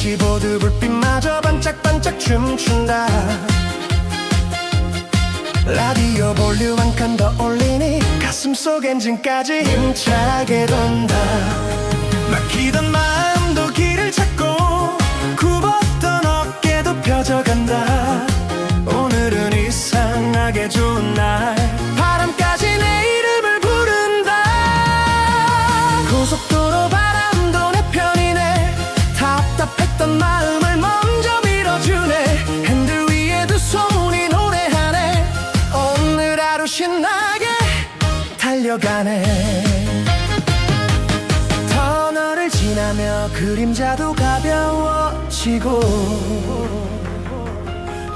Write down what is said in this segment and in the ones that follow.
대시보드 불빛마저 반짝반짝 춤춘다. 라디오 볼륨 한 칸 더 올리니 가슴속 엔진까지 힘차게 돈다. 막히던 마음도 길을 찾고 굽었던 어깨도 펴져간다. 오늘은 이상하게 좋은 날, 바람까지 내 이름을 부른다. 고속도로 바람도 내 편이네. 답답했던 마음을 먼저 밀어주네. 핸들 위에 두 손이 노래하네. 오늘 하루 신나게 달려가네. 터널을 지나며 그림자도 가벼워지고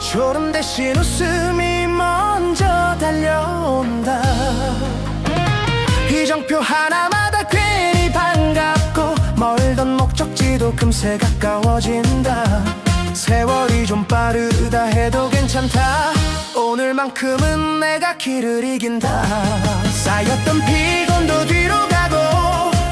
졸음 대신 웃음이 먼저 달려온다. 이정표 하나마다 괜히 반갑고 멀던 목적지도 금세 가까워진다. 세월이 좀 빠르다 해도 괜찮다. 오늘만큼은 내가 길을 이긴다. 쌓였던 피곤도 뒤로 가고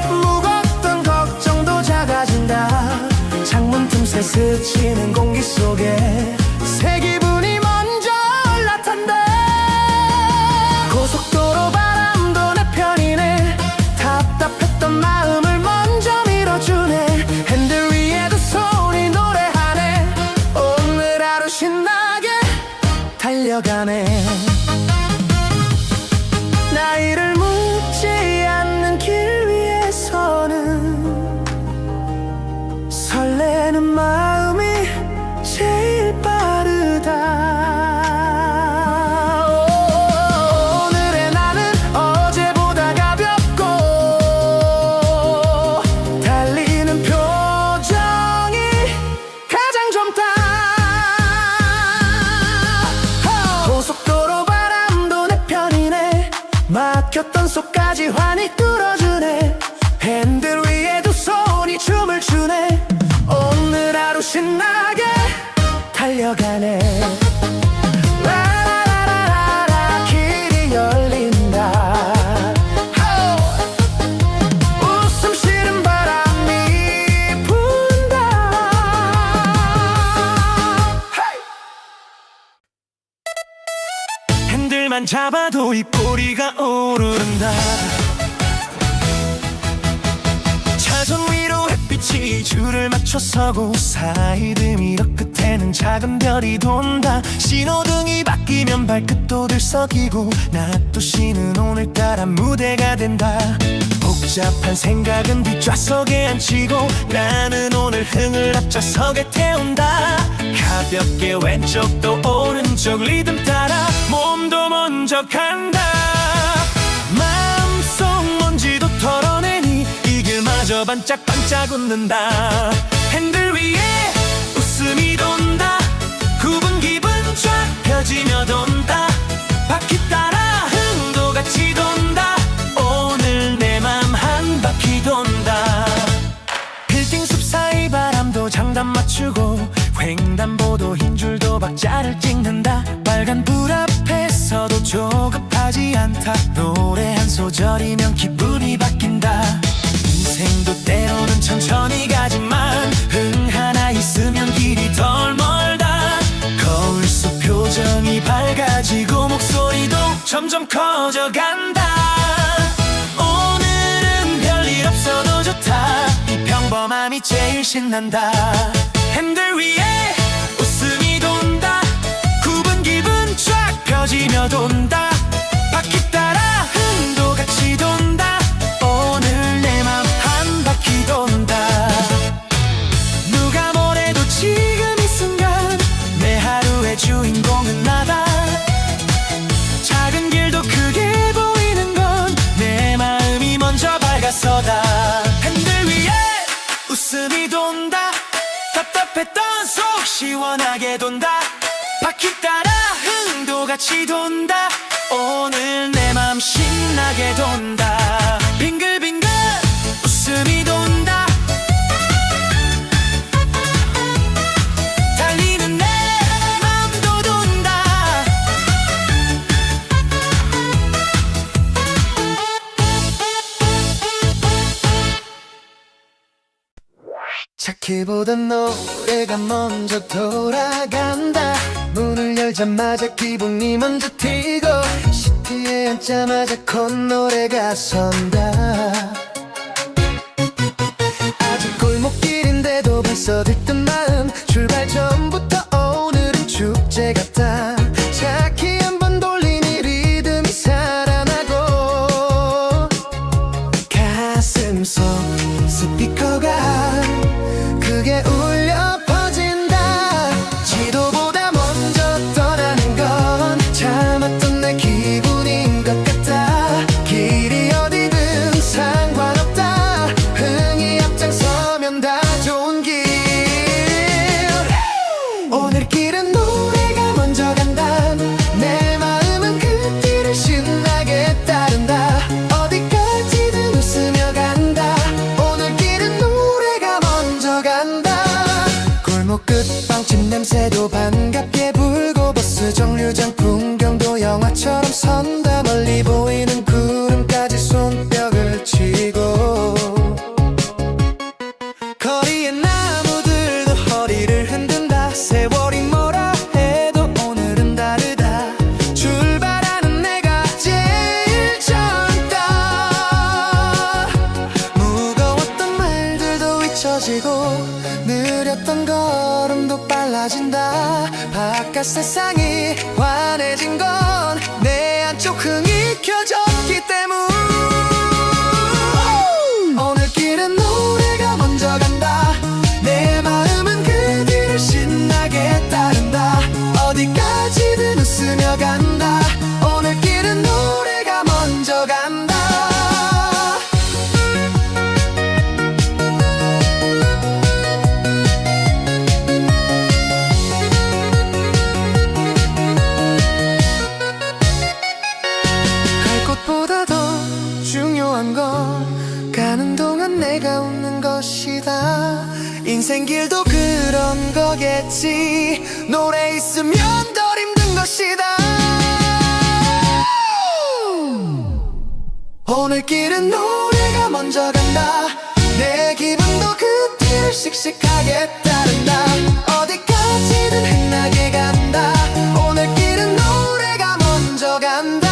무겁던 걱정도 작아진다. 창문 틈새 스치는 공기 속에 새 기분이 먼저 올라탄다. 고속도로 바람도 내 편이네. 답답했던 마음을 먼저 밀어주네. 핸들 위에 두 손이 노래하네. 오늘 하루 신나게 달려가네. 나이를 묻지 않는 길 위에서는 설레는 마음이 제일 빠르다. 오늘의 나는 어제보다 가볍고 달리는 표정이 가장 젊다. 고속도로 바람도 내 편이네. 막혔던 속까지 환히 뚫어주네. 핸들 위에 두 손이 춤을 추네. 오늘 하루 신나게 달려가네. 라라라라라 길이 열린다. 웃음 실은 바람이 분다. 핸들만 잡아도 입꼬리가 오른다. 차선 위로 햇빛이 줄을 맞춰 서고 사이드 미러 끝에는 작은 별이 돈다. 신호등이 바뀌면 발끝도 들썩이고 낯도 쉬는 오늘따라 무대가 된다. 복잡한 생각은 뒷좌석에 앉히고 나는 오늘 흥을 앞좌석에 태운다. 가볍게 왼쪽도 오른쪽 리듬 따라 몸도 먼저 간다. 마음속 먼지도 털어내니 이 길마저 반짝반짝 웃는다. 핸들 위에 웃음이 돈다. 굽은 기분 쫙 펴지며 돈다. 바퀴 따라 흥도 같이 돈다. 오늘 내 맘 한 바퀴 돈다. 빌딩 숲 사이 바람도 장단 맞추고 횡단보도 흰 줄도 박자를 찍는다. 빨간 불 앞에서도 조급하지 않다. 노래 한 소절이면 기분이 바뀐다. 인생도 때로는 천천히 가지만 흥 하나 있으면 길이 덜 멀다. 거울 속 표정이 밝아지고 목소리도 점점 커져간다. 오늘은 별일 없어도 좋다. 이 평범함이 제일 신난다. 핸들 위에 웃음이 돈다. 굽은 기분 쫙 펴지며 돈다. 바퀴 따라 흥도 같이 돈다. 오늘 내 맘 한 바퀴 돈다. 누가 뭐래도 지금 이 순간 내 하루의 주인공은 나다. 작은 길도 크게 보이는 건 내 마음이 먼저 밝아서다. 핸들 위에 웃음이 돈다. 답답했던 속 시원하게 돈다. 바퀴 따라 흥도 같이 돈다. 오늘 내 맘 신나게 돈다. 빙글빙글 웃음이 돈다. 달리는 내 맘도 돈다. 길보단 노래가 먼저 돌아간다. 문을 열자마자 기분이 먼저 튀고 시트에 앉자마자 콧노래가 선다. 아직 골목길인데도 벌써 들뜬 마음. 출발 전부터 오늘은 축제 같다. 차키 한번 돌리니 리듬이 살아나고 가슴 속 스피커가 크게 울려 퍼진다. 지도보다 먼저 떠나는 건 참았던 내 기분인 것 같다. 길이 어디든 상관없다. 흥이 앞장서면 다 좋은 길. 오늘 길은 노래가 먼저 간다. 내 마음은 그 길을 신나게 따른다. 어디까지든 웃으며 간다. 오늘 길은 노래가 먼저 간다. 골목 끝 빵집 냄새도 반갑게 불고 버스 정류장 풍경도 영화처럼 선다. 멀리 보이는 구름까지 손뼉을 치고 거리의 나무들도 허리를 흔든다. 세월이 뭐라 해도 오늘은 다르다. 출발하는 내가 제일 젊다. 무거웠던 말들도 잊혀지고 느렸던 걸음도 빨라진다. 바깥 세상이 환해진 건 내 안쪽 흥이 켜졌기 때문. 오늘 길은 노래가 먼저 간다. 내 마음은 그 길을 신나게 따른다. 어디까지든 웃으며 간다. 오늘 길은 노래가 먼저 간다. 갈 곳보다 더 중요한 건 가는 동안 내가 웃는 것이다. 인생길도 그런 거겠지. 노래 있으면 덜 힘든 것이다. 오늘 길은 노래가 먼저 간다. 내 기분도 그 뒤를 씩씩하게 따른다. 어디까지든 흥나게 간다. 오늘 길은 노래가 먼저 간다.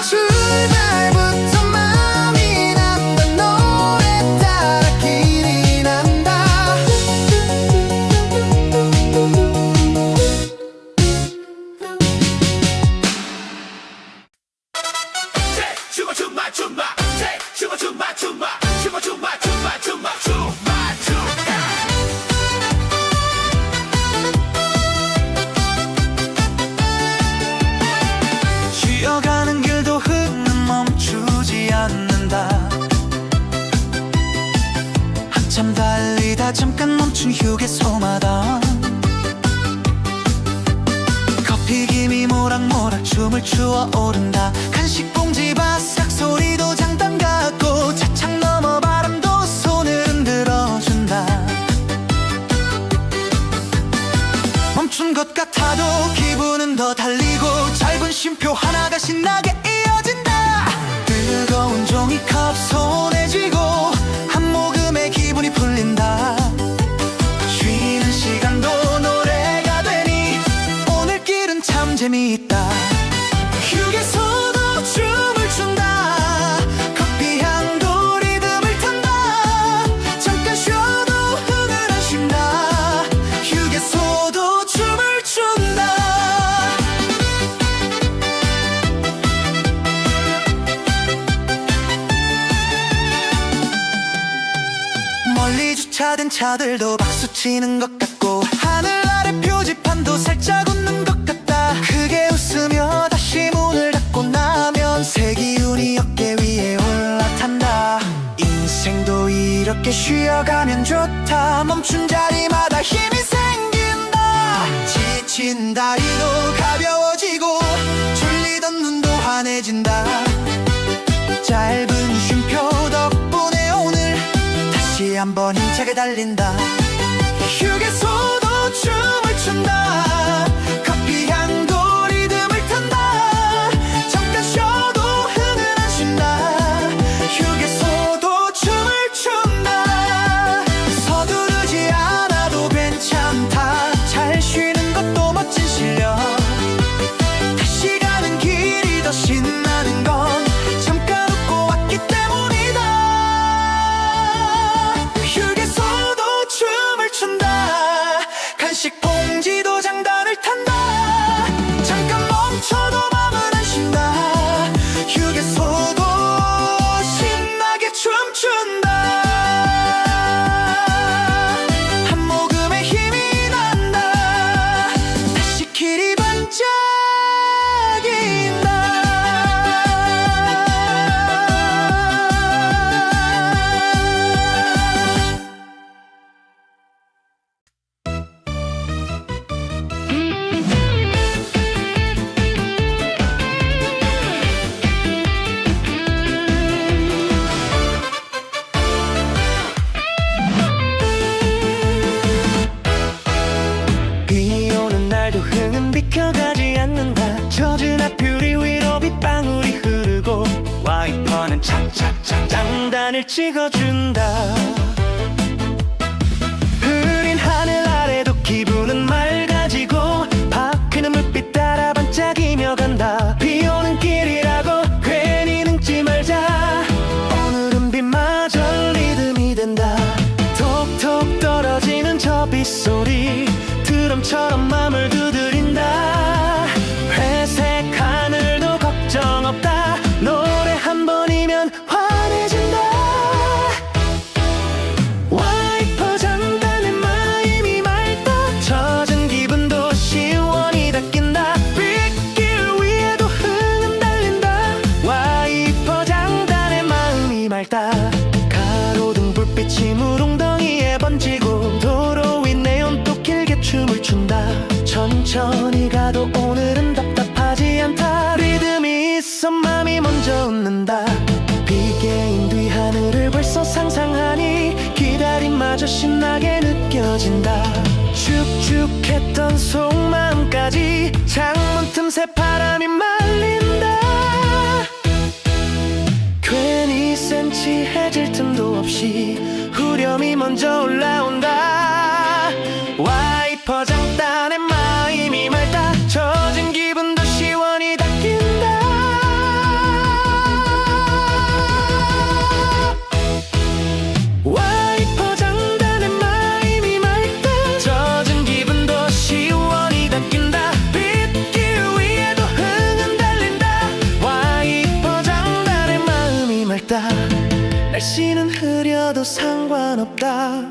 출발부터 마음이 난다. 노래 따라 길이 난다. 춤아 춤아 춤아 춤아 춤아 춤아 춤아 춤아 춤아 춤아 춤아 쉬어가는 길도 흐르는 멈추지 않는다. 한참 달리다 잠깐 멈춘 휴게소마다 커피 김이 모락모락 춤을 추어 오른다. 간식 봉지 바싹 소리도 장단 같고 차창 너머 바람도 손을 흔들어준다. 멈춘 것 같아도 기분은 더 달리고 짧은 쉼표 하나가 신나게 이어진다. 뜨거운 종이컵 손에 쥐고 한 모금에 기분이 풀린다. 쉬는 시간도 노래가 되니 오늘 길은 참 재미있다. 휴게소도 춤을 춘다. 커피 향도 리듬을 탄다. 잠깐 쉬어도 흥을 안 쉰다. 휴게소도 춤을 춘다. 멀리 주차된 차들도 박수치는 것 같고 하늘 아래 표지판도 살짝 웃는 것 같다. 크게 웃으며 다시 문을 닫고 나면 새 기운이 어깨 위에 올라탄다. 인생도 이렇게 쉬어가면 좋다. 멈춘 자리마다 힘이 생긴다. 지친 다리도 가벼워지고 졸리던 눈도 환해진다. 짧은 쉼표 덕분에 오늘 다시 한번 힘차게 달린다. 휴게소도 춤을 춘다. 커피 향도 리듬을 탄다. 잠깐 쉬어도 흥을 안 쉰다. 휴게소도 춤을 춘다. 서두르지 사진을 찍어준다. 흐린 하늘 아래도 기분은 맑아지고 밝은 물빛 따라 반짝이며 간다. 비 오는 길이라고 괜히 늙지 말자. 오늘은 비마저 리듬이 된다. 톡톡 떨어지는 저 빗소리 드럼처럼 맘을 두드린다. 회색 하늘도 걱정 없다. 노래 한 번이면 환해진다. 와이퍼 장단에 마음이 맑다. 젖은 기분도 시원히 닦인다. 빗길 위에도 흥은 달린다. 와이퍼 장단에 마음이 맑다. 가로등 불빛이 물웅덩이에 번지고 도로 위 네온도 길게 춤을 춘다. 천천히 가도 오늘은 답답하지 않다. 리듬이 있어 맘이 먼저 웃는다. 비개인 뒤 하늘을 벌써 상상하니 기다림마저 신나게 느껴진다. 축축했던 속마음까지 창문 틈새 바람이 말린다. 괜히 센치해질 틈도 없이 후렴이 먼저 올라온다. 와이퍼 장단에 마음이 맑다. 젖은 기분도 시원히 닦인다. 와이퍼 장단에 마음이 맑다. 젖은 기분도 시원히 닦인다. 빗길 위에도 흥은 달린다. 와이퍼 장단에 마음이 맑다. 날씨는 흐려도 상관없다.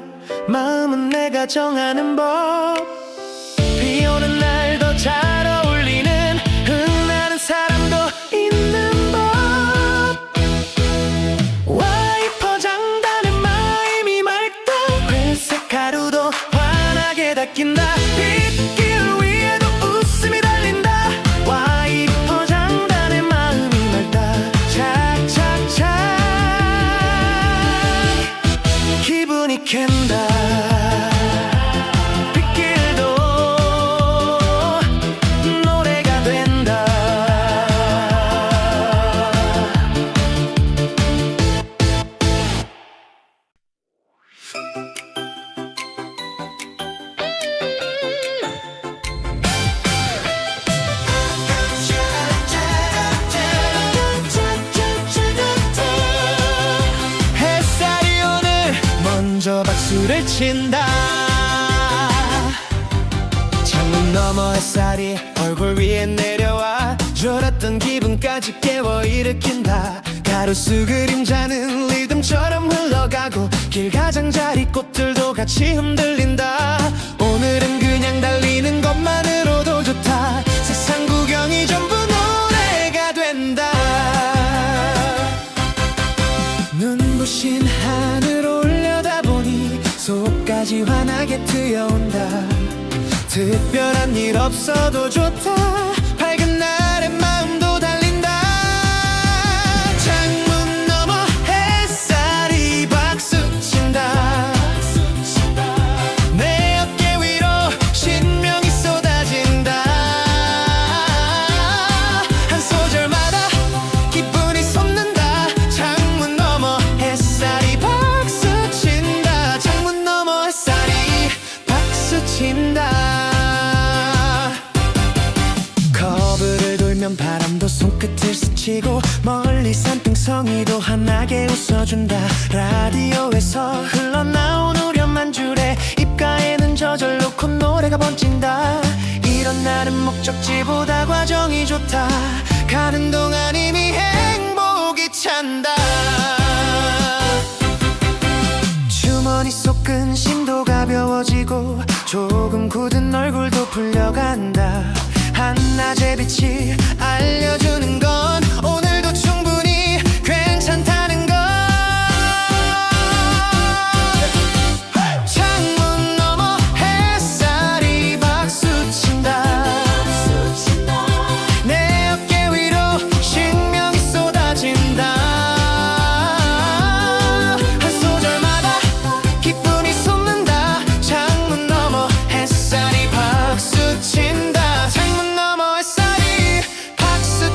마음은 내가 정하는 법. 비 오는 날도 잘 어울리는 흥나는 사람도 있는 법. 와이퍼 장단에 마음이 맑다. 회색 하루도 환하게 닦인다. 빗길 위에도 웃음이 달린다. 와이퍼 장단에 마음이 맑다. 착착착 기분이 캔다. 빗길도 노래가 된다. 햇살이 오늘 먼저 박수를 친다. 창문 너머 햇살이 얼굴 위에 내려와 졸았던 기분까지 깨워 일으킨다. 가로수 그림자는 리듬처럼 흘러가고 길 가장자리 꽃들도 같이 흔들린다. 오늘은 그냥 달리는 것만으로도 좋다. 세상 구경이 전부 노래가 된다. 눈부신 하늘 올려다보니 속까지 환하게 트여온다. 특별한 일 없어도 좋다. 밝은 날에 마음도 달린다. 창문 너머 햇살이 박수친다. 내 어깨 위로 신명이 쏟아진다. 한 소절마다 기분이 솟는다. 창문 너머 햇살이 박수친다. 창문 너머 햇살이 박수친다. 커브를 돌면 바람도 손끝을 스치고 멀리 산등성이도 환하게 웃어준다. 라디오에서 흘러나온 후렴한 줄에 입가에는 저절로 콧노래가 번진다. 이런 날은 목적지보다 과정이 좋다. 가는 동안 이미 행복이 찬다. 주머니 속 근심도 가벼워지고 조금 굳은 얼굴도 풀려간다. 한낮의 빛이 알려주는 건 오늘도 충분히 괜찮다는 것. 창문 너머 햇살이 박수친다. 내 어깨 위로 신명이 쏟아진다. 한 소절마다 기분이 솟는다. 창문 너머 햇살이 박수친다. 창문 너머 햇살이 박수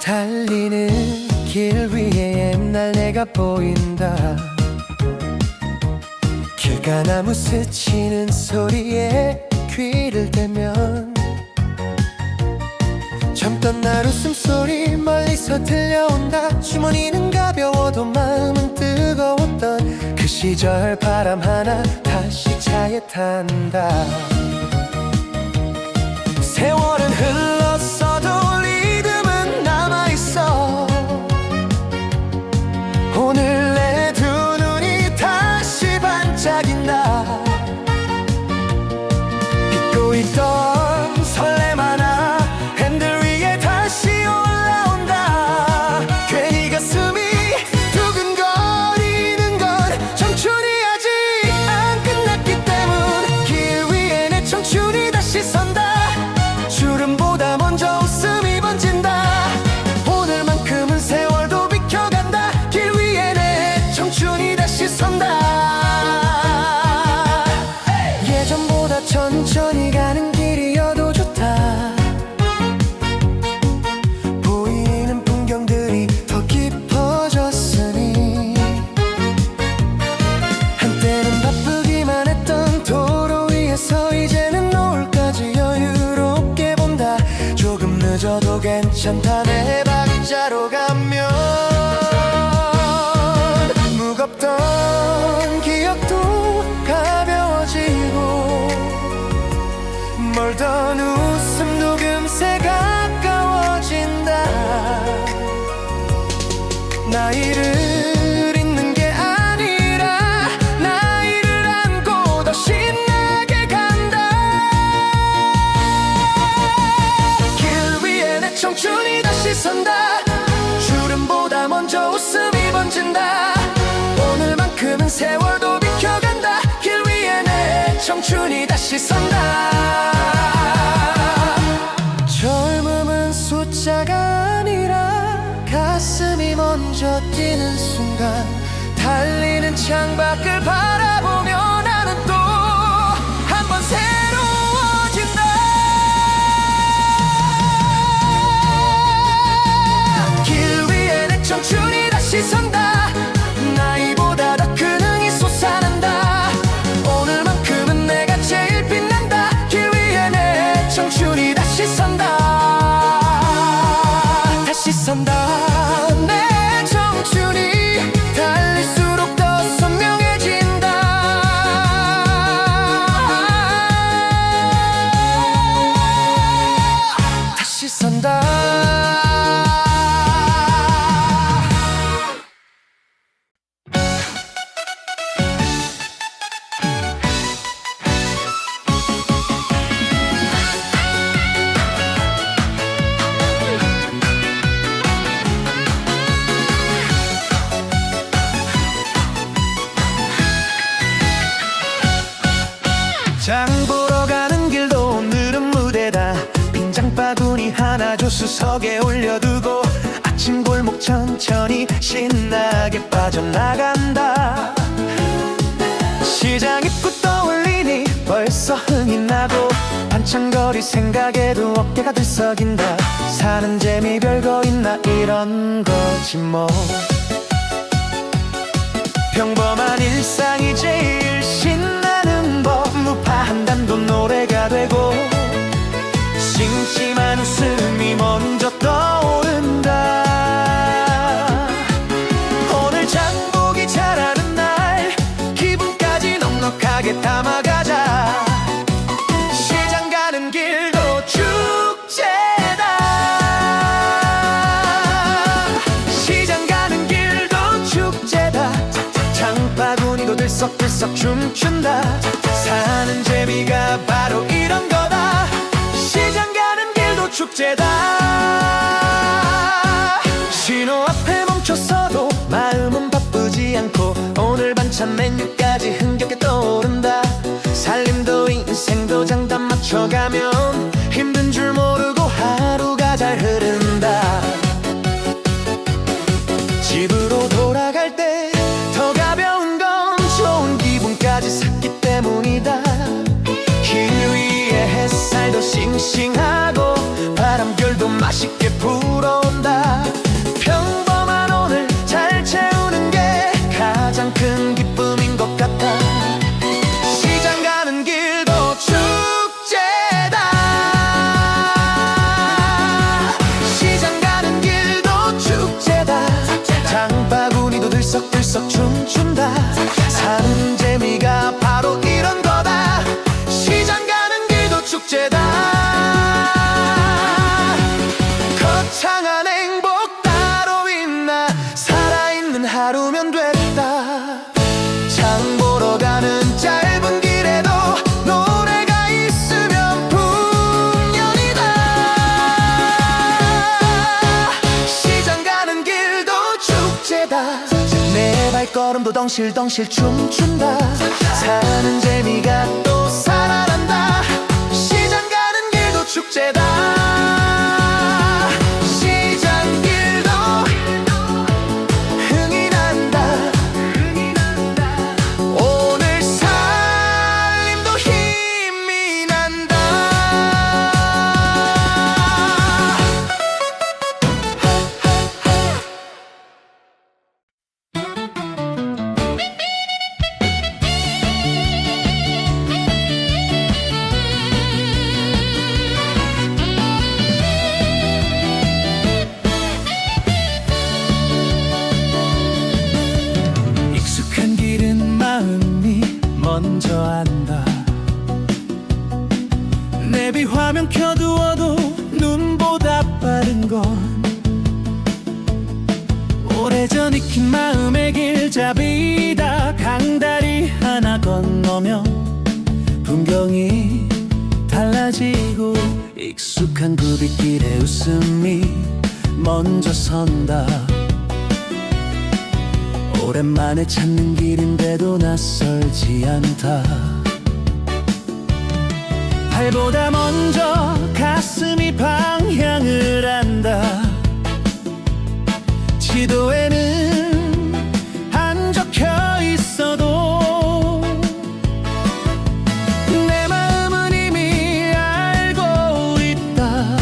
달리는 길 위에 옛날 내가 보인다. 길가나무 스치는 소리에 귀를 대면 젊던 날 웃음소리 멀리서 들려온다. 주머니는 가벼워도 마음은 뜨거웠던 그 시절 바람 하나 다시 차에 탄다. 세월은 흘렀어도 리듬은 남아있어. 오늘 내 두 눈이 다시 반짝인다. 잊고 있던 설렘 하나 핸들 위에 다시 올라온다. 괜히 가슴이 두근거리는 건 청춘이 아직 안 끝났기 때문. 길 위에 내 청춘이 다시 선다. 주름보다 먼저 웃음이 번진다. 오늘만큼은 세월도 비켜간다. 길 위에 내 청춘이 다시 선다. 예전보다 천천히 가는 길이어도 좋다. 보이는 풍경들이 더 깊어졌으니 한때는 바쁘기만 했던 도로 위에서 이제는 노을까지 여유롭게 본다. 조금 늦어도 괜찮다. 내 박자로 가면 무겁던 기억도 가벼워지고 멀던 웃음도 금세 가까워진다. 나이를 잊는 게 아니라 나이를 안고 더 신나게 간다. 길 위에 내 청춘이 다시 선다. 주름보다 먼저 웃음이 번진다. 오늘만큼은 세월도 비켜간다. 길 위에 내 청춘이 다시 선다. 젊음은 숫자가 아니라 가슴이 먼저 뛰는 순간 달리는 창밖을 바라보며 나는 또 한 번 새로워진다. 길 위에 내 청춘이 다시 선다. 나이보다 더 큰 흥이 솟아난다. 오늘만큼은 내가 제일 빛난다. 길 위에 내 청춘이 다시 선다. 다시 선다. 내 청춘이 달릴수록 더 선명해진다. 다시 선다. 장 보러 가는 길도 오늘은 무대다. 빈장 바구니 하나 조수석에 올려두고 아침 골목 천천히 신나게 빠져나간다. 시장 입구 떠올리니 벌써 흥이 나고 반창거리 생각에도 어깨가 들썩인다. 사는 재미 별거 있나 이런 거지 뭐. 평범한 일상이 제일 신나는 법. 무파한 단도 노래가 되고 심심한 웃음이 먼저 떠오른다. 오늘 장보기 잘하는 날 기분까지 넉넉하게 담아가자. 시장 가는 길도 축제다. 시장 가는 길도 축제다. 장바구니도 들썩들썩 춤춘다. 사는 재미가 바로 이런 거다. 시장 가는 길도 축제다. 신호 앞에 멈춰서도 마음은 바쁘지 않고 오늘 반찬 메뉴까지 흥겹게 떠오른다. 살림도 인생도 장단 맞춰가면 힘든 줄 모르고 하루가 잘 흐른다. 집으로 돌아갈 때 더 가벼운 건 좋은 기분까지 샀기 때문이다. 길 위에 햇살도 싱싱하고 바람결도 맛있게 불어온다. 발걸음도 덩실덩실 춤춘다. 사는 재미가 또 살아난다. 시장 가는 길도 축제다. 시장길도 흥이 난다. 오늘 살림도 힘이 난다. 익숙한 길은 마음이 먼저 안다. 내비 화면 켜두어도 눈보다 빠른 건 오래전 익힌 마음의 길잡이다. 강다리 하나 건너면 풍경이 달라지고 익숙한 굽이길에 웃음이 먼저 선다. 오랜만에 찾는 길인데도 낯설지 않다. 발보다 먼저 가슴이 방향을 안다. 지도에는 안 적혀 있어도 내 마음은 이미 알고 있다.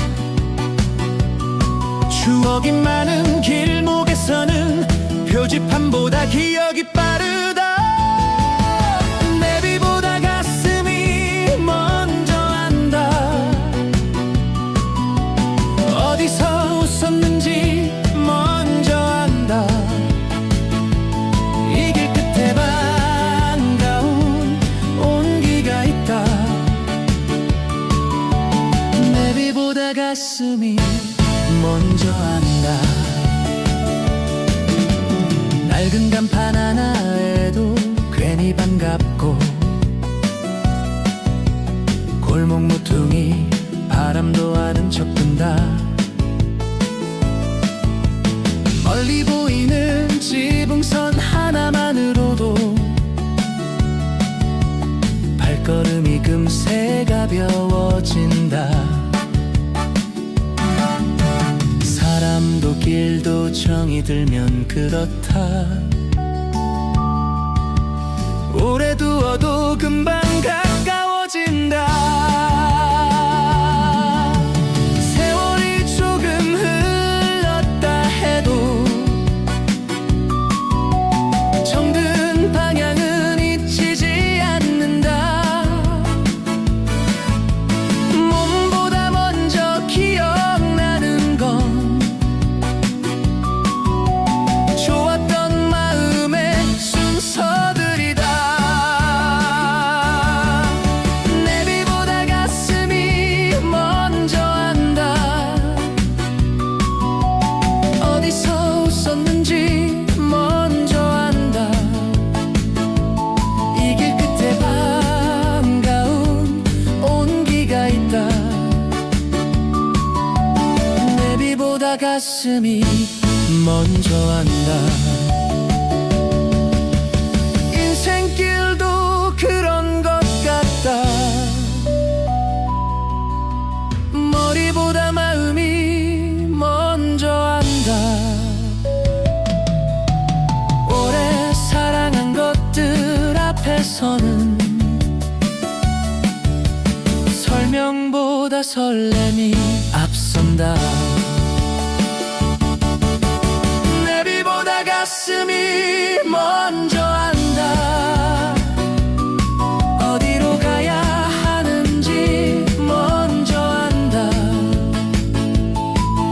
추억이 많은 길목에서는 표지판보다 기억이 빠르다. 내비보다 가슴이 먼저 안다. 어디서 웃었는지 먼저 안다. 이 길 끝에 반가운 온기가 있다. 내비보다 가슴이 먼저 안다. 낡은 간판 하나에도 괜히 반갑고 골목 모퉁이 바람도 아는 척 든다. 멀리 보이는 지붕선 하나만으로도 발걸음이 금세 가벼워진다. 사람도 길도 정이 들면 그렇다. 오래 두어도 금방 가까워진다. 세월이 조금 흘렀다 해도 정든 방향은 잊히지 않는다. 몸보다 먼저 기억나는 건 좋았던 마음의 순서들이다. 내비보다 가슴이 먼저 안다. 어디서 웃었는지 먼저 안다. 이 길 끝에 반가운 온기가 있다. 내비보다 가슴이 먼저 안다. 인생길도 그런 것 같다. 머리보다 마음이 먼저 안다. 오래 사랑한 것들 앞에서는 설명보다 설렘이 앞선다. 내비보다 가슴이 먼저 안다. 어디로 가야 하는지 먼저 안다.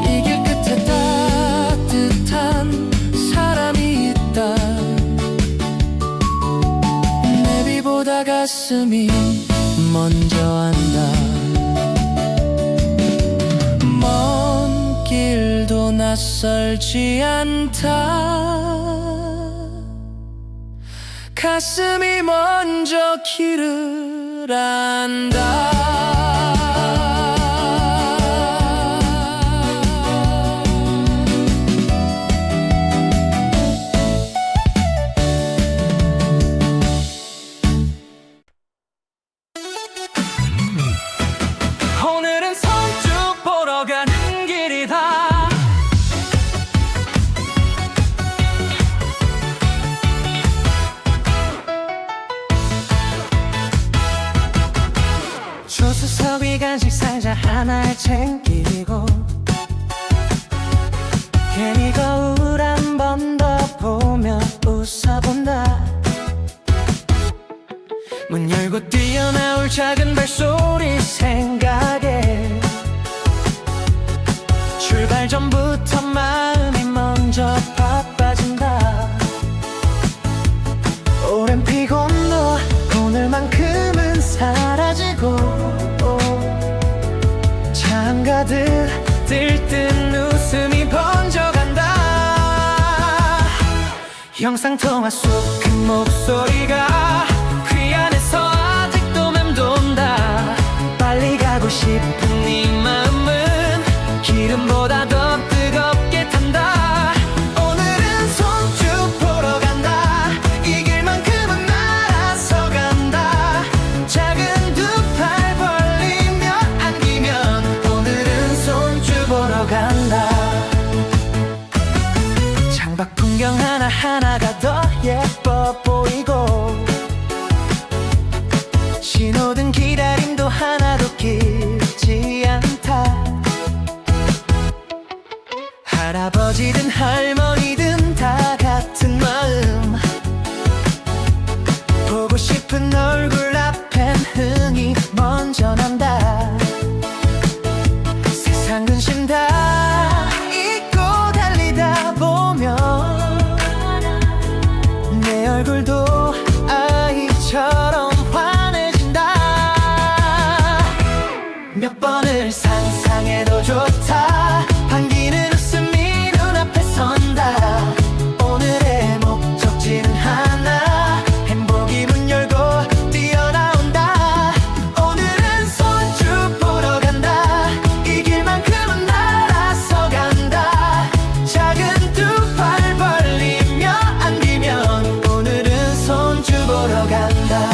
이 길 끝에 따뜻한 사람이 있다. 내비보다 가슴이 먼저 안다. 먼 길도 낯설지 않다. 가슴이 먼저 길을 안다. 생기고 괜히 거울 한 번 더 보며 웃어본다. 문 열고 뛰어나올 작은 발소리 생각에 출발 전부터 마음이 먼저 바빠진다. 오랜 피곤도 오늘만큼은 사라지고 차 한가득 들뜬 웃음이 번져간다. 영상통화 속 그 목소리가 귀 안에서 아직도 맴돈다. 빨리 가고 싶은 네 마음은 기름보다 더 뜨겁게 탄다. 오늘은 손주 보러 간다. 이 길만큼은 날아서 간다. 작은 두 팔 벌리며 안기면 오늘은 손주 보러 간다. 창밖 풍경 하나하나가 더 예뻐 보이고 신호등 기다림도 하나도 길지 않다. 할아버지든 할머니든 다 같은 마음. 보고 싶은 얼굴 앞엔 흥이 먼저 난다. 세상 근심 다 잊고 달리다 보면 내 얼굴도 아이처럼 환해진다. 몇 번을 상상해도 좋다. 반기는 웃음이 눈앞에 선다. 오늘의 목적지는 하나. 행복이 문 열고 뛰어나온다. 오늘은 손주 보러 간다. 이 길만큼은 날아서 간다. 작은 두 팔 벌리며 안기면 오늘은 손주 보러 간다.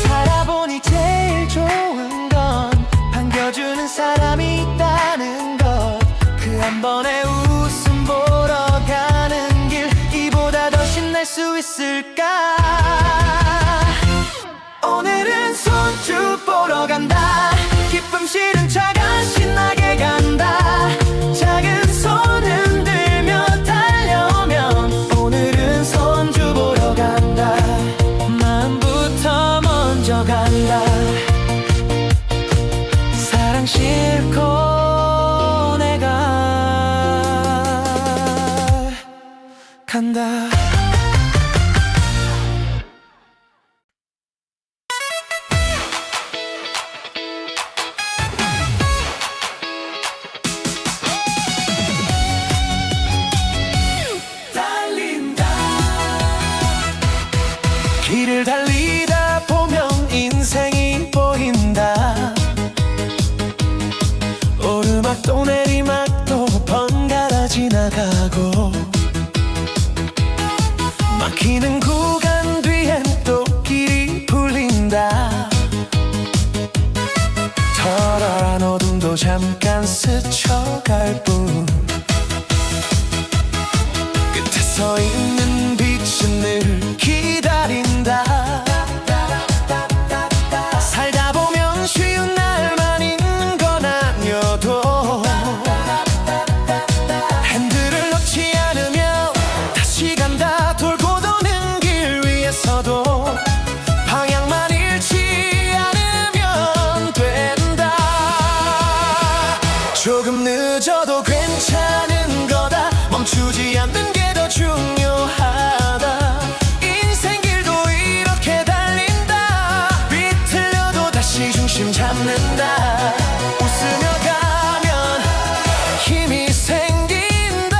살아보니 제일 좋은 건 반겨주는 사람이 있다는 것. 그 한 번의 웃음 보러 가는 길 이보다 더 신날 수 있을까. 오늘은 손주 보러 간다. 기쁨 실은 차가 신나게 간다. 작은 손 흔들며 달려오면 오늘은 손주 보러 간다. 마음부터 먼저 간다. 사랑 싣고 내가 간다. 달린다. 길을 달리다 보면 인생이 보인다. 오르막도 내리막도 번갈아 지나가고 막히는 구간 뒤엔 또 길이 풀린다. 털어란 어둠도 잠깐 스쳐갈 뿐 끝에 서 있는 빛은 늘 기다린다. 살다 보면 쉬운 날만 있는 건 아니어도 핸들을 놓지 않으면 다시 간다. 돌고 도는 길 위에서도 방향만 잃지 않으면 된다. 조금 늦어도 괜찮은 거다. 멈추지 않는 게 더 중요하다. 인생길도 이렇게 달린다. 비틀려도 다시 중심 잡는다. 웃으며 가면 힘이 생긴다.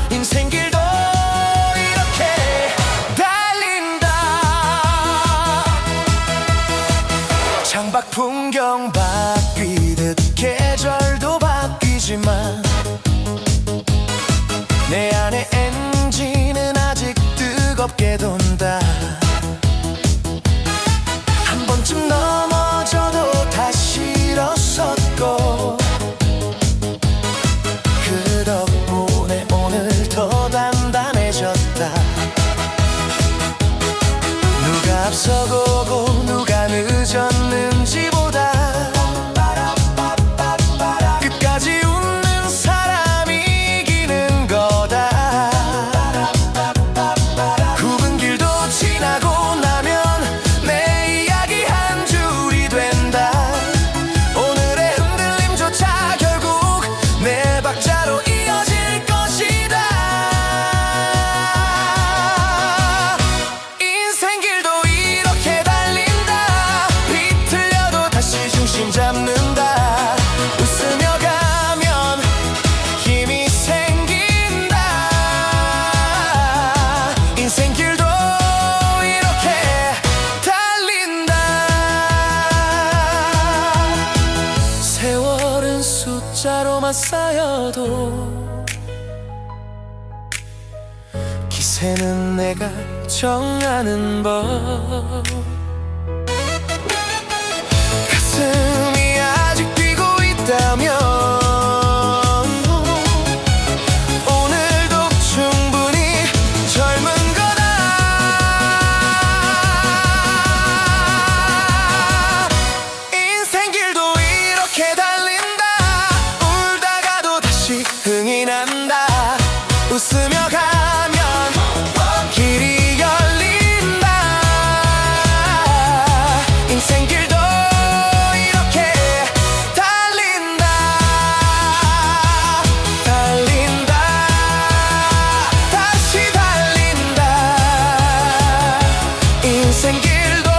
인생길도 이렇게 달린다. 창밖 풍경 바뀌듯 계절도 숫자로만 쌓여도 기세는 내가 정하는 법. 가슴이 아직 뛰고 있다면 오늘도 충분히 젊은 거다. 인생길도 이렇게 달린다. 울다가도 다시 흥이 난다. 웃으며 가면 길이 열린다. 인생길도 이렇게 달린다. 달린다. 다시 달린다. 인생길도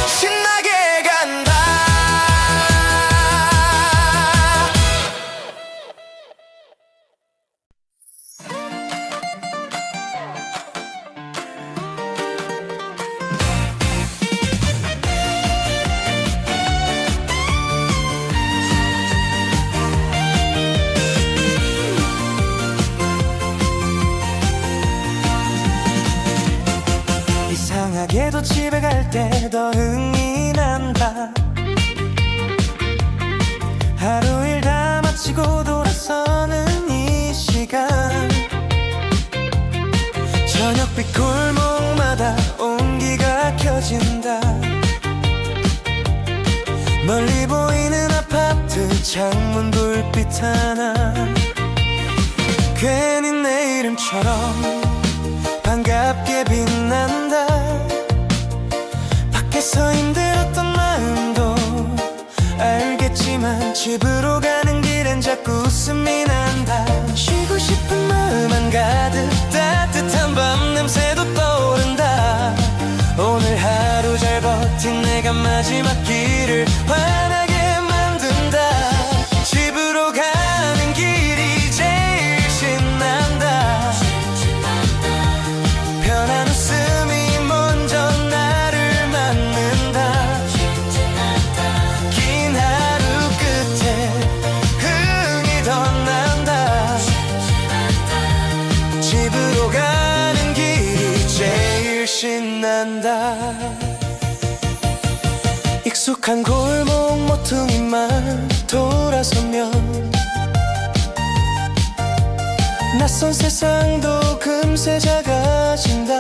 신나게 간다. 이상하게도 집에 갈 때 더 흥이 난다. 하루 일 다 마치고 돌아서는 이 시간, 저녁빛 골목마다 온기가 켜진다. 멀리 보이는 아파트 창문 불빛 하나, 괜히 내 이름처럼 반갑게 빛난다. 밖에서 힘들었던 마음도 알겠지만 집으로 가는 길엔 자꾸 웃음이 난다. 쉬고 싶은 마음 한가득 따뜻한 밤 냄새도 떠오른다. 오늘 하루 잘 버틴 내가 마지막 길을 환하게 만든다. 집으로 가는 길이 제일 신난다. 편한 웃음이 먼저 나를 맞는다. 긴 하루 끝에 흥이 더 난다. 집으로 가는 길이 제일 신난다. 익숙한 골목 모퉁이만 돌아서면 낯선 세상도 금세 작아진다.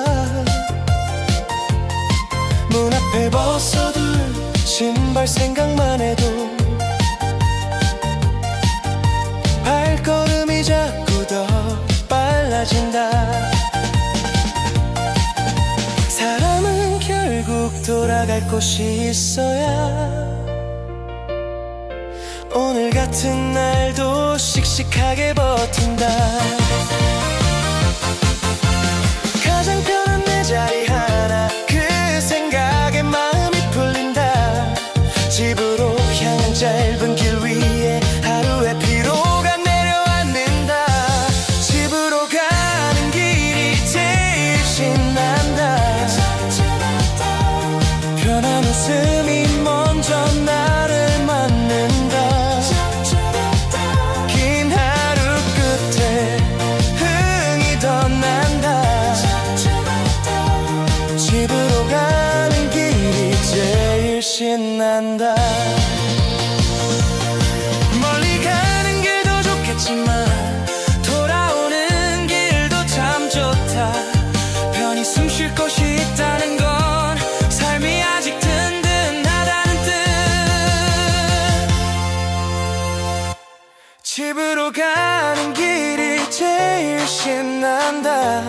문 앞에 벗어둘 신발 생각만 해도 발걸음이 자꾸 더 빨라진다. 사람은 결국 돌아갈 곳이 있어야 오늘 같은 날도 씩씩하게 버틴다. 가장 편한 내 자리 하나, 그 생각에 마음이 풀린다. 집으로 향한 짧은 길 위에 하루의 피로가 내려앉는다. 집으로 가는 길이 제일 신난다. 편한 웃음이 먼저 나를 맞는다. 긴 하루 끝에 흥이 더 난다. 집으로 가는 길이 제일 신난다. 멀리 가는 길도 좋겠지만 돌아오는 길도 참 좋다. 편히 숨 쉴 곳이 있다는 건 삶이 아직 든든하다는 뜻. 집으로 가는 길이 제일 신난다.